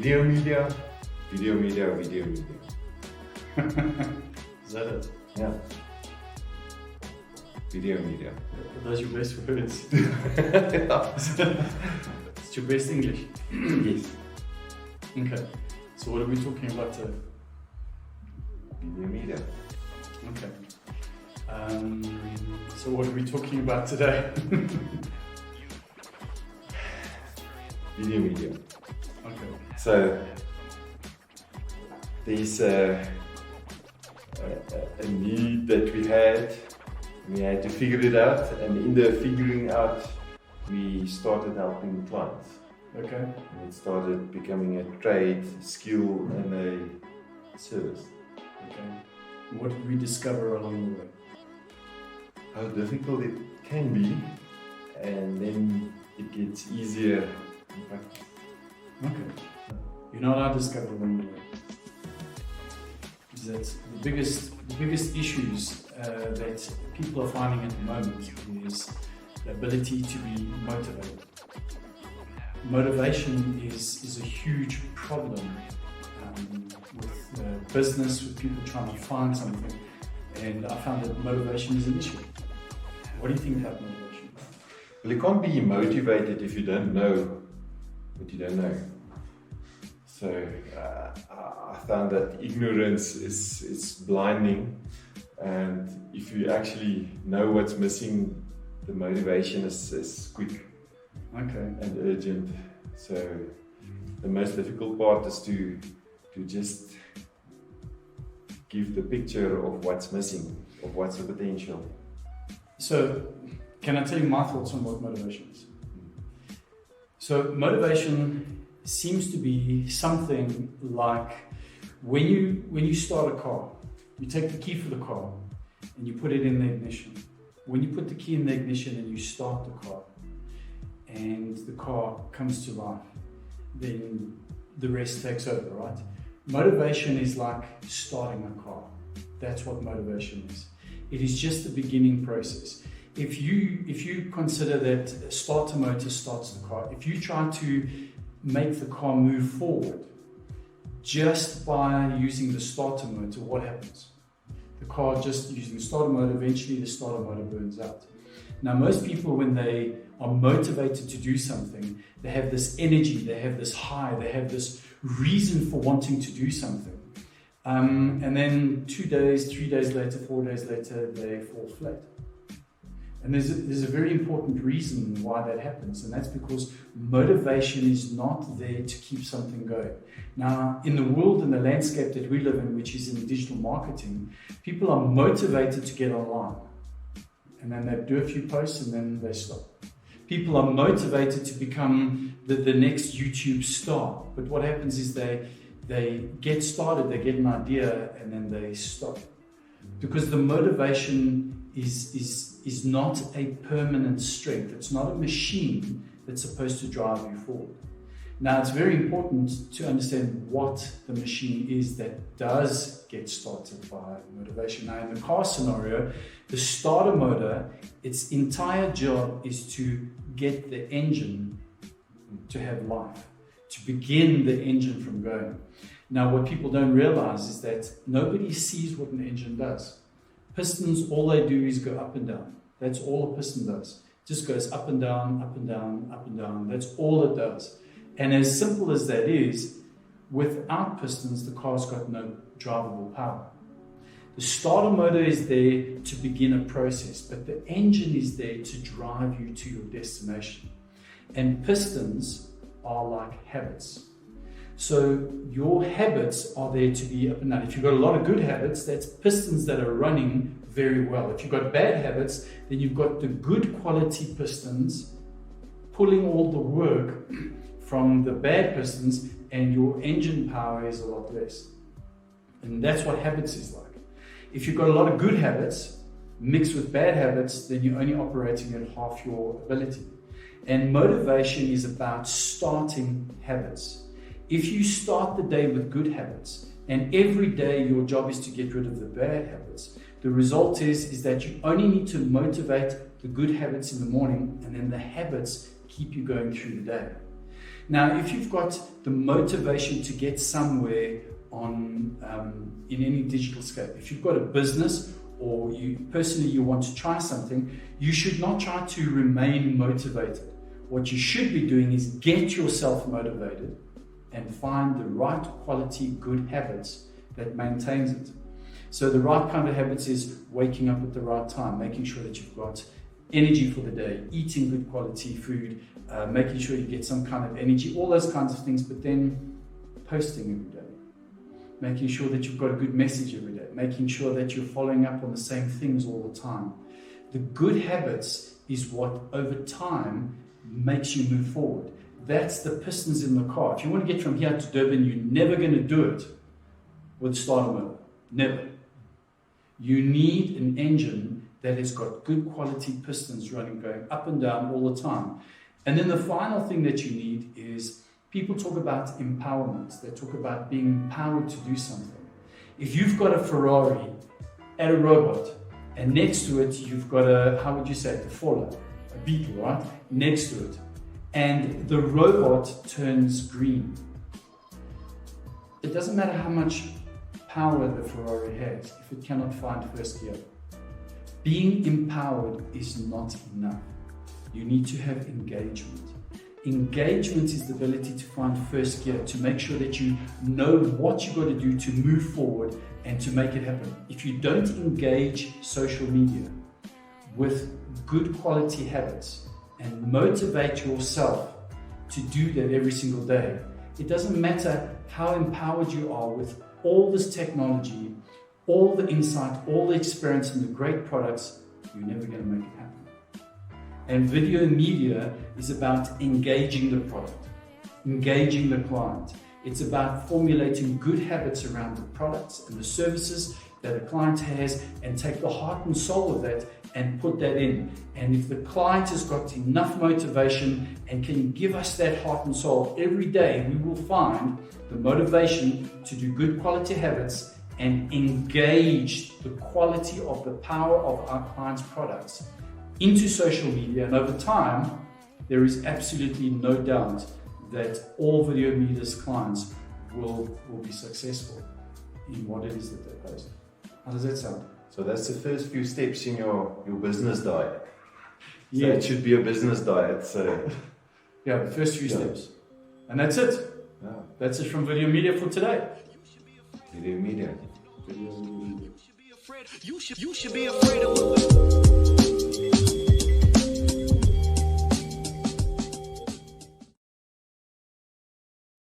Videomedia, Videomedia, Videomedia. Is that it? Yeah. Videomedia. Are those your best words? Yeah. It's your best English? Yes. Okay. So what are we talking about today? Videomedia. Okay. So what are we talking about today? Videomedia. Okay. So there's a need that we had. We had to figure it out, and in the figuring out, we started helping clients. Okay. And it started becoming a trade, skill, and a service. Okay. What did we discover along the way? How difficult it can be, and then it gets easier in practice. Okay. You know what I discovered along the way? Is that the biggest issues that people are finding at the moment is the ability to be motivated. Motivation is a huge problem with business, with people trying to find something, and I found that motivation is an issue. What do you think about motivation? Well, you can't be motivated if you don't know what you don't know. So I found that ignorance is blinding, and if you actually know what's missing, the motivation is quick and urgent. So the most difficult part is to just give the picture of what's missing, of what's the potential. So can I tell you my thoughts on what motivation is? So motivation seems to be something like when you start a car, you take the key for the car and you put it in the ignition. When you put the key in the ignition and you start the car and the car comes to life, then the rest takes over, right? Motivation is like starting a car. That's what motivation is. It is just the beginning process. If you consider that a starter motor starts the car, if you try to make the car move forward just by using the starter motor, what happens? The car just using the starter motor, eventually the starter motor burns out. Now most people, when they are motivated to do something, they have this energy, they have this high, they have this reason for wanting to do something. And then 2 days, 3 days later, 4 days later, they fall flat. And there's a very important reason why that happens, and that's because motivation is not there to keep something going. Now, in the world and the landscape that we live in, which is in digital marketing, people are motivated to get online. And then they do a few posts and then they stop. People are motivated to become the next YouTube star. But what happens is they get started, they get an idea, and then they stop. Because the motivation is not a permanent strength. It's not a machine that's supposed to drive you forward. Now, it's very important to understand what the machine is that does get started by motivation. Now, in the car scenario, the starter motor, its entire job is to get the engine to have life, to begin the engine from going. Now, what people don't realize is that nobody sees what an engine does. Pistons, all they do is go up and down. That's all a piston does. It just goes up and down, up and down, up and down. That's all it does. And as simple as that is, without pistons, the car's got no drivable power. The starter motor is there to begin a process, but the engine is there to drive you to your destination. And pistons are like habits. So your habits are there to be up and down. If you've got a lot of good habits, that's pistons that are running very well. If you've got bad habits, then you've got the good quality pistons pulling all the work from the bad pistons, and your engine power is a lot less. And that's what habits is like. If you've got a lot of good habits mixed with bad habits, then you're only operating at half your ability. And motivation is about starting habits. If you start the day with good habits, and every day your job is to get rid of the bad habits, the result is that you only need to motivate the good habits in the morning, and then the habits keep you going through the day. Now, if you've got the motivation to get somewhere in any digital scape, if you've got a business or you want to try something, you should not try to remain motivated. What you should be doing is get yourself motivated and find the right quality, good habits that maintains it. So the right kind of habits is waking up at the right time, making sure that you've got energy for the day, eating good quality food, making sure you get some kind of energy, all those kinds of things, but then posting every day, making sure that you've got a good message every day, making sure that you're following up on the same things all the time. The good habits is what over time makes you move forward. That's the pistons in the car. If you want to get from here to Durban, you're never going to do it with starter motor. Never. You need an engine that has got good quality pistons running, going up and down all the time. And then the final thing that you need is, people talk about empowerment. They talk about being empowered to do something. If you've got a Ferrari and a robot, and next to it you've got a Ford, a Beetle, right? Next to it. And the robot turns green. It doesn't matter how much power the Ferrari has if it cannot find first gear. Being empowered is not enough. You need to have engagement. Engagement is the ability to find first gear, to make sure that you know what you've got to do to move forward and to make it happen. If you don't engage social media with good quality habits and motivate yourself to do that every single day, it doesn't matter how empowered you are with all this technology, all the insight, all the experience and the great products, you're never going to make it happen. And Videomedia is about engaging the product, engaging the client. It's about formulating good habits around the products and the services that a client has, and take the heart and soul of that and put that in. And if the client has got enough motivation and can give us that heart and soul every day, we will find the motivation to do good quality habits and engage the quality of the power of our clients' products into social media. And over time, there is absolutely no doubt that all Videomedia's clients will be successful in what it is that they post. How does that sound? So that's the first few steps in your business diet. So Yeah. it should be a business diet. So Yeah, the first few steps. And that's it. yeah. That's it from Videomedia for today. Videomedia. Videomedia. You should be afraid of